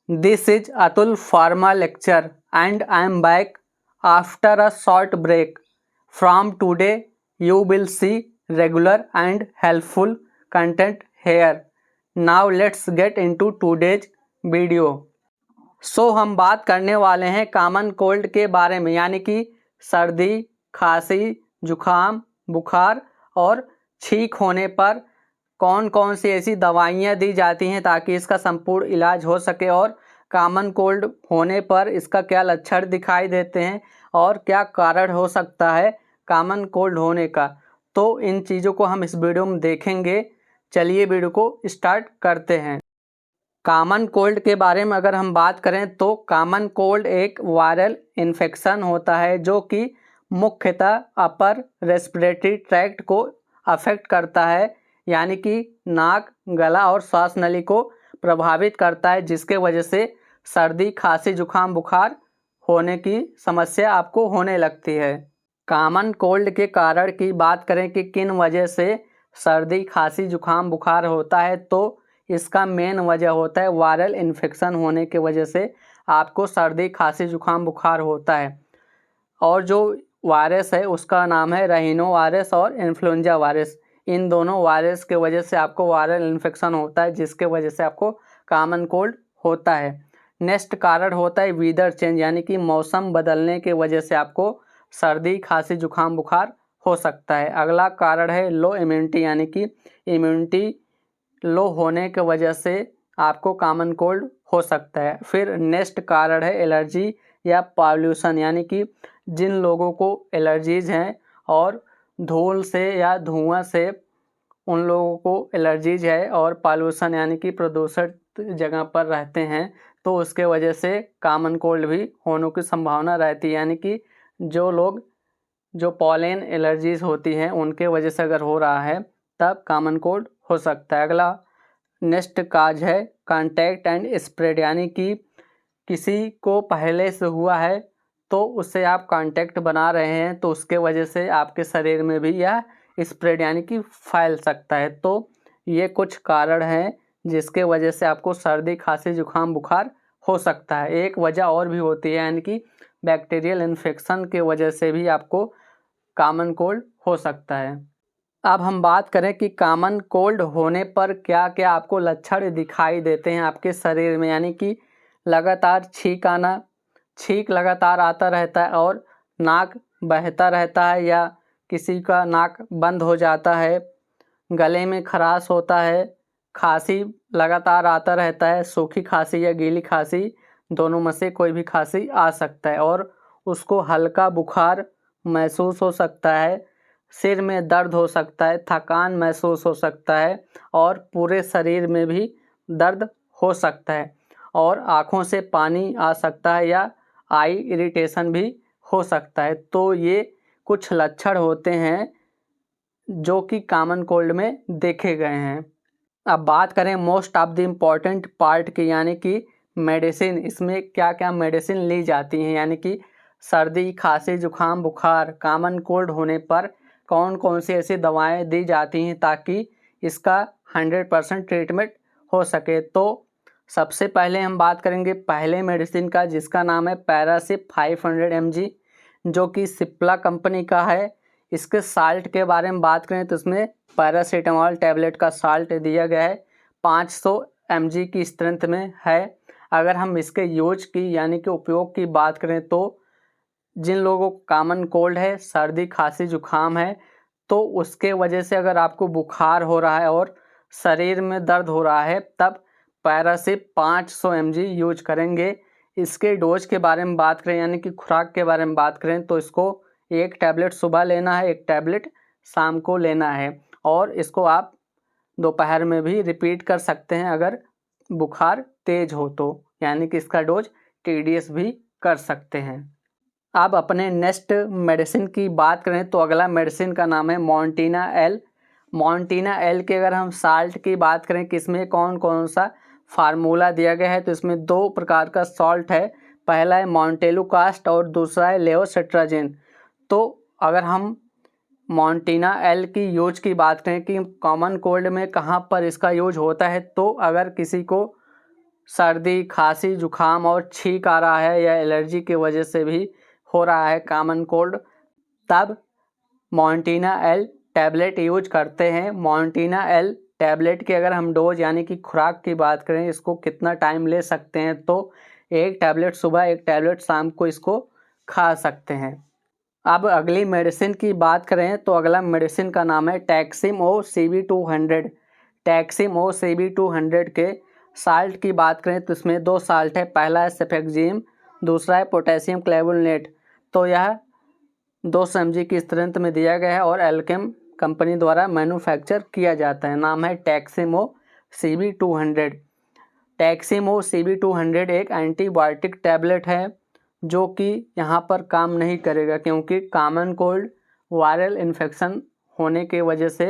This is Atul Pharma lecture and I am back after a short break. From today you will see regular and helpful content here. Now let's get into today's video. हम बात करने वाले हैं common cold के बारे में, यानी कि सर्दी, खांसी, जुखाम, बुखार और छींक होने पर कौन कौन सी ऐसी दवाइयाँ दी जाती हैं ताकि इसका संपूर्ण इलाज हो सके, और कॉमन कोल्ड होने पर इसका क्या लक्षण दिखाई देते हैं और क्या कारण हो सकता है कॉमन कोल्ड होने का। तो इन चीज़ों को हम इस वीडियो में देखेंगे। चलिए वीडियो को स्टार्ट करते हैं। कॉमन कोल्ड के बारे में अगर हम बात करें तो कॉमन कोल्ड एक वायरल इन्फेक्शन होता है जो कि मुख्यतः अपर रेस्पिरेटरी ट्रैक्ट को अफेक्ट करता है, यानी कि नाक, गला और श्वास नली को प्रभावित करता है, जिसके वजह से सर्दी, खांसी, जुखाम, बुखार होने की समस्या आपको होने लगती है। कॉमन कोल्ड के कारण की बात करें कि किन वजह से सर्दी, खांसी, जुखाम, बुखार होता है, तो इसका मेन वजह होता है वायरल इन्फेक्शन होने की वजह से आपको सर्दी, खांसी, जुखाम, बुखार होता है। और जो वायरस है उसका नाम है राइनो वायरस और इन्फ्लुएंजा वायरस। इन दोनों वायरस के वजह से आपको वायरल इन्फेक्शन होता है, जिसके वजह से आपको कॉमन कोल्ड होता है। नेक्स्ट कारण होता है वेदर चेंज, यानी कि मौसम बदलने के वजह से आपको सर्दी, खांसी, जुखाम, बुखार हो सकता है। अगला कारण है लो इम्यूनिटी, यानी कि इम्यूनिटी लो होने की वजह से आपको कॉमन कोल्ड हो सकता है। फिर नेक्स्ट कारण है एलर्जी या पॉल्यूशन, यानी कि जिन लोगों को एलर्जीज हैं और धूल से या धुआं से उन लोगों को एलर्जीज है, और पॉल्यूशन यानी कि प्रदूषित जगह पर रहते हैं, तो उसके वजह से कॉमन कोल्ड भी होने की संभावना रहती है। यानी कि जो लोग जो पॉलन एलर्जीज होती हैं उनके वजह से अगर हो रहा है तब कॉमन कोल्ड हो सकता है। अगला नेक्स्ट काज है कांटेक्ट एंड स्प्रेड, यानी कि किसी को पहले से हुआ है तो उससे आप कांटेक्ट बना रहे हैं, तो उसके वजह से आपके शरीर में भी यह स्प्रेड यानी कि फैल सकता है। तो ये कुछ कारण हैं जिसके वजह से आपको सर्दी, खांसी, जुखाम, बुखार हो सकता है। एक वजह और भी होती है, यानी कि बैक्टीरियल इन्फेक्शन के वजह से भी आपको कॉमन कोल्ड हो सकता है। अब हम बात करें कि कॉमन कोल्ड होने पर क्या क्या आपको लक्षण दिखाई देते हैं आपके शरीर में, यानी कि लगातार छींक आना, छींक लगातार आता रहता है और नाक बहता रहता है या किसी का नाक बंद हो जाता है, गले में खराश होता है, खांसी लगातार आता रहता है, सूखी खांसी या गीली खांसी दोनों में से कोई भी खांसी आ सकता है, और उसको हल्का बुखार महसूस हो सकता है, सिर में दर्द हो सकता है, थकान महसूस हो सकता है और पूरे शरीर में भी दर्द हो सकता है, और आँखों से पानी आ सकता है या आई इरिटेशन भी हो सकता है। तो ये कुछ लक्षण होते हैं जो कि कॉमन कोल्ड में देखे गए हैं। अब बात करें most of the important part की, यानी कि मेडिसिन, इसमें क्या क्या मेडिसिन ली जाती हैं, यानी कि सर्दी, खांसी, जुखाम, बुखार, कॉमन कोल्ड होने पर कौन कौन सी ऐसी दवाएं दी जाती हैं ताकि इसका 100% ट्रीटमेंट हो सके। तो सबसे पहले हम बात करेंगे पहले मेडिसिन का, जिसका नाम है पैरासिप 500 mg, जो कि सिप्ला कंपनी का है। इसके साल्ट के बारे में बात करें तो इसमें पैरासीटामोल टैबलेट का साल्ट दिया गया है, 500 mg की स्ट्रेंथ में है। अगर हम इसके यूज की यानी कि उपयोग की बात करें तो जिन लोगों को कॉमन कोल्ड है, सर्दी, खांसी, जुखाम है, तो उसके वजह से अगर आपको बुखार हो रहा है और शरीर में दर्द हो रहा है तब पैरासिप 500 mg यूज करेंगे। इसके डोज के बारे में बात करें यानी कि खुराक के बारे में बात करें तो इसको एक टैबलेट सुबह लेना है, एक टैबलेट शाम को लेना है, और इसको आप दोपहर में भी रिपीट कर सकते हैं अगर बुखार तेज हो तो, यानी कि इसका डोज TDS भी कर सकते हैं। अब अपने नेक्स्ट मेडिसिन की बात करें तो अगला मेडिसिन का नाम है मॉन्टीना एल। मॉन्टीना एल के अगर हम साल्ट की बात करें कि इसमें कौन कौन सा फार्मूला दिया गया है, तो इसमें 2 प्रकार का सॉल्ट है। पहला है मॉन्टेलुकास्ट और दूसरा है लेवोसिट्राजिन। तो अगर हम मॉन्टीना एल की यूज की बात करें कि कॉमन कोल्ड में कहाँ पर इसका यूज होता है, तो अगर किसी को सर्दी, खांसी, जुखाम और छींक आ रहा है या एलर्जी की वजह से भी हो रहा है कॉमन कोल्ड, तब मॉन्टेना एल टैबलेट यूज करते हैं। मॉन्टेना एल टैबलेट की अगर हम डोज यानी कि खुराक की बात करें, इसको कितना टाइम ले सकते हैं, तो एक टैबलेट सुबह, एक टैबलेट शाम को इसको खा सकते हैं। अब अगली मेडिसिन की बात करें तो अगला मेडिसिन का नाम है टैक्सिम-ओ CB200। टैक्सिम-ओ CB200 के साल्ट की बात करें तो इसमें 2 साल्ट है, पहला है सेफेक्जिम, दूसरा है पोटेशियम क्लेवुलेट। तो यह 200 mg की स्ट्रेंथ में दिया गया है और एल्केम कंपनी द्वारा मैन्युफैक्चर किया जाता है। नाम है टैक्सिम-ओ CB200। टैक्सिम-ओ CB200 एक एंटीबायोटिक टैबलेट है जो कि यहाँ पर काम नहीं करेगा, क्योंकि कॉमन कोल्ड वायरल इन्फेक्शन होने की वजह से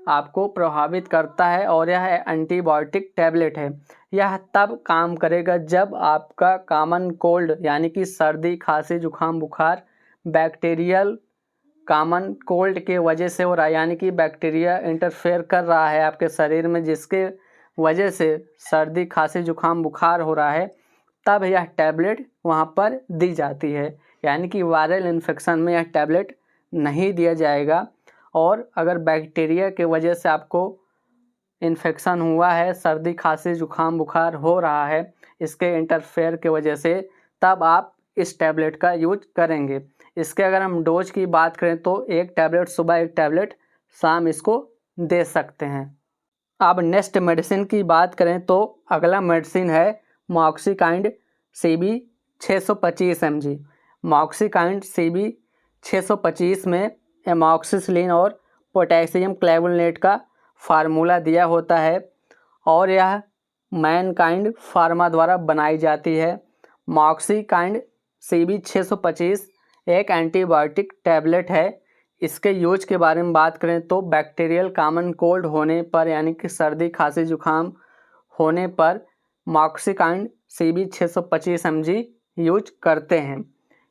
आपको प्रभावित करता है और यह एंटीबायोटिक टैबलेट है। यह तब काम करेगा जब आपका कॉमन कोल्ड यानी कि सर्दी, खांसी, जुखाम, बुखार बैक्टीरियल कॉमन कोल्ड के वजह से हो रहा है, यानी कि बैक्टीरिया इंटरफेयर कर रहा है आपके शरीर में, जिसके वजह से सर्दी, खांसी, जुखाम, बुखार हो रहा है, तब यह टैबलेट वहाँ पर दी जाती है। यानी कि वायरल इन्फेक्शन में यह टैबलेट नहीं दिया जाएगा। और अगर बैक्टीरिया के वजह से आपको इन्फेक्शन हुआ है, सर्दी, खांसी, जुखाम, बुखार हो रहा है इसके इंटरफेयर के वजह से, तब आप इस टैबलेट का यूज करेंगे। इसके अगर हम डोज की बात करें तो एक टैबलेट सुबह, एक टैबलेट शाम इसको दे सकते हैं। अब नेक्स्ट मेडिसिन की बात करें तो अगला मेडिसिन है Moxikind CB 625 mg। Moxikind CB 625 में एमॉक्सिसिलिन और पोटेशियम क्लेवुलेट का फार्मूला दिया होता है और यह मैनकाइंड फार्मा द्वारा बनाई जाती है। मॉक्सिकाइंड CB 625 एक एंटीबायोटिक टैबलेट है। इसके यूज के बारे में बात करें तो बैक्टीरियल कॉमन कोल्ड होने पर यानी कि सर्दी, खांसी, जुखाम होने पर मॉक्सिकाइंड CB 625 mg यूज करते हैं।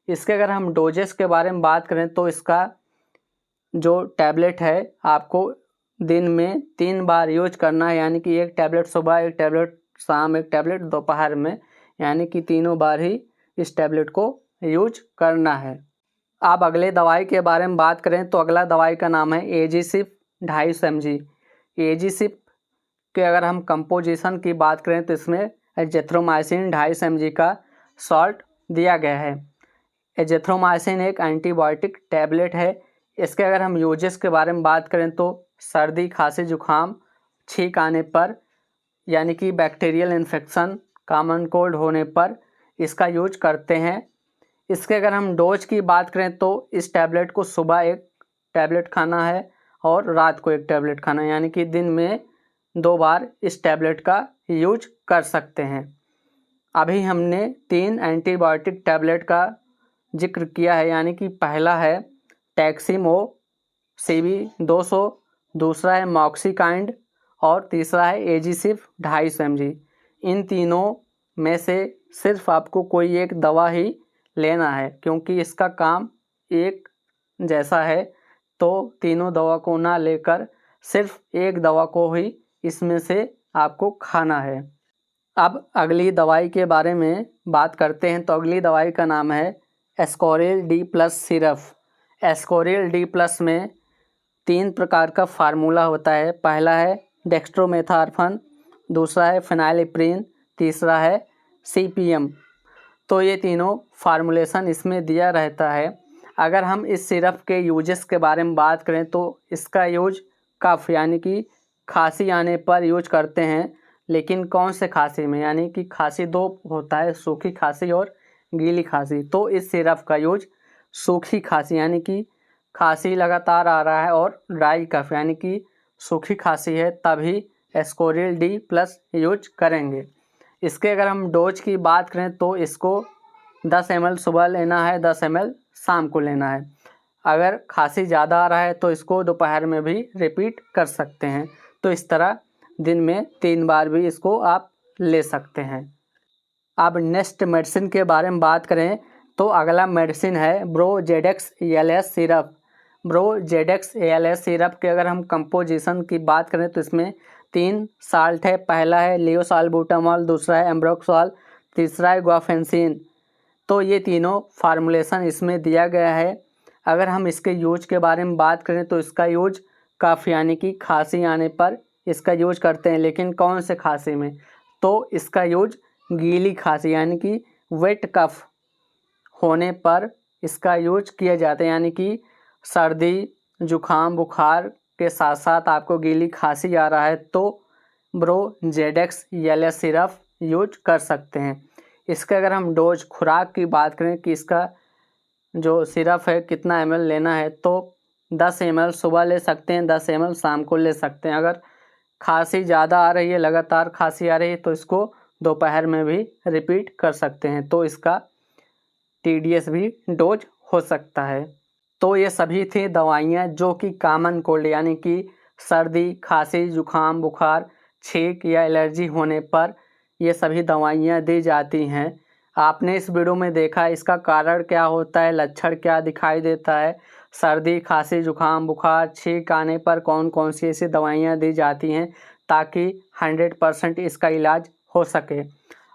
इसके अगर हम डोजेस के बारे में बात करें तो इसका जो टैबलेट है आपको दिन में 3 बार यूज करना है, यानी कि एक टैबलेट सुबह, एक टैबलेट शाम, एक टैबलेट दोपहर में, यानी कि तीनों बार ही इस टैबलेट को यूज करना है। अब अगले दवाई के बारे में बात करें तो अगला दवाई का नाम है एजीसिप 250 mg। एजीसिप के अगर हम कंपोजिशन की बात करें तो इसमें एजिथ्रोमाइसिन 250 mg का सॉल्ट दिया गया है। एजिथ्रोमाइसिन एक एंटीबायोटिक टैबलेट है। इसके अगर हम यूजेस के बारे में बात करें तो सर्दी, खांसी, जुखाम, छींक आने पर यानी कि बैक्टीरियल इन्फेक्शन, कॉमन कोल्ड होने पर इसका यूज करते हैं। इसके अगर हम डोज की बात करें तो इस टैबलेट को सुबह एक टैबलेट खाना है और रात को एक टैबलेट खाना है, यानी कि दिन में 2 बार इस टैबलेट का यूज कर सकते हैं। अभी हमने 3 एंटीबायोटिक टैबलेट का जिक्र किया है, यानी कि पहला है टैक्सिम-ओ CB 200, दूसरा है मॉक्सिकाइंड और तीसरा है एजीसिप 250 mg। इन तीनों में से सिर्फ आपको कोई एक दवा ही लेना है, क्योंकि इसका काम एक जैसा है, तो तीनों दवा को ना लेकर सिर्फ एक दवा को ही इसमें से आपको खाना है। अब अगली दवाई के बारे में बात करते हैं तो अगली दवाई का नाम है Ascoril D+ syrup. Ascoril D+ में 3 प्रकार का फार्मूला होता है। पहला है डेक्स्ट्रोमेथार्फन, दूसरा है फेनाइलिप्रीन, तीसरा है CPM। तो ये तीनों फार्मूलेशन इसमें दिया रहता है। अगर हम इस सिरप के यूजेस के बारे में बात करें तो इसका यूज कफ यानी कि खांसी आने पर यूज करते हैं, लेकिन कौन से खांसी में, यानी कि खांसी 2 होता है, सूखी खांसी और गीली खांसी। तो इस सिरप का यूज सूखी खांसी यानी कि खांसी लगातार आ रहा है और ड्राई कफ यानी कि सूखी खांसी है, तभी एस्कोरिल D+ यूज करेंगे। इसके अगर हम डोज की बात करें तो इसको 10 ml सुबह लेना है, 10 ml शाम को लेना है। अगर खांसी ज़्यादा आ रहा है तो इसको दोपहर में भी रिपीट कर सकते हैं। तो इस तरह दिन में 3 बार भी इसको आप ले सकते हैं। अब नेक्स्ट मेडिसिन के बारे में बात करें तो अगला मेडिसिन है ब्रोजेडेक्स ALS सिरप। ब्रोजेडेक्स ALS सिरप के अगर हम कंपोजिशन की बात करें तो इसमें 3 साल्ट है। पहला है लियोसाल्बुटामॉल, दूसरा है एम्ब्रोक्सोल, तीसरा है गुआफेंसिन। तो ये तीनों फार्मूलेशन इसमें दिया गया है। अगर हम इसके यूज के बारे में बात करें तो इसका यूज कफ यानी कि खांसी आने पर इसका यूज करते हैं। लेकिन कौन से खांसी में? तो इसका यूज गीली खांसी यानी कि वेट कफ होने पर इसका यूज किया जाता है। यानी कि सर्दी, जुखाम, बुखार के साथ साथ आपको गीली खांसी आ रहा है तो ब्रोजेडेक्स येलो सिरप यूज कर सकते हैं। इसका अगर हम डोज खुराक की बात करें कि इसका जो सिरप है कितना ml लेना है, तो 10 ml सुबह ले सकते हैं, 10 ml शाम को ले सकते हैं। अगर खांसी ज़्यादा आ रही है, लगातार खांसी आ रही है, तो इसको दोपहर में भी रिपीट कर सकते हैं, तो इसका TDS भी डोज हो सकता है। तो ये सभी थी दवाइयाँ जो कि कॉमन कोल्ड यानी कि सर्दी, खांसी, जुखाम, बुखार, छींक या एलर्जी होने पर ये सभी दवाइयाँ दी जाती हैं। आपने इस वीडियो में देखा इसका कारण क्या होता है, लक्षण क्या दिखाई देता है, सर्दी, खांसी, जुखाम, बुखार, छींक आने पर कौन कौन सी ऐसी दवाइयाँ दी जाती हैं ताकि 100% इसका इलाज हो सके।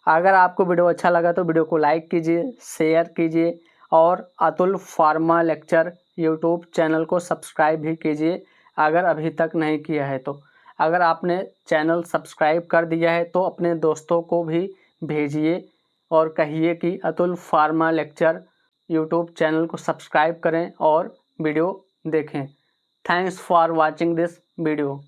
अगर आपको वीडियो अच्छा लगा तो वीडियो को लाइक कीजिए, शेयर कीजिए और Atul pharma lecture YouTube channel को सब्सक्राइब भी कीजिए अगर अभी तक नहीं किया है तो। अगर आपने चैनल सब्सक्राइब कर दिया है तो अपने दोस्तों को भी भेजिए और कहिए कि Atul pharma lecture YouTube channel को सब्सक्राइब करें और वीडियो देखें। Thanks for watching this video.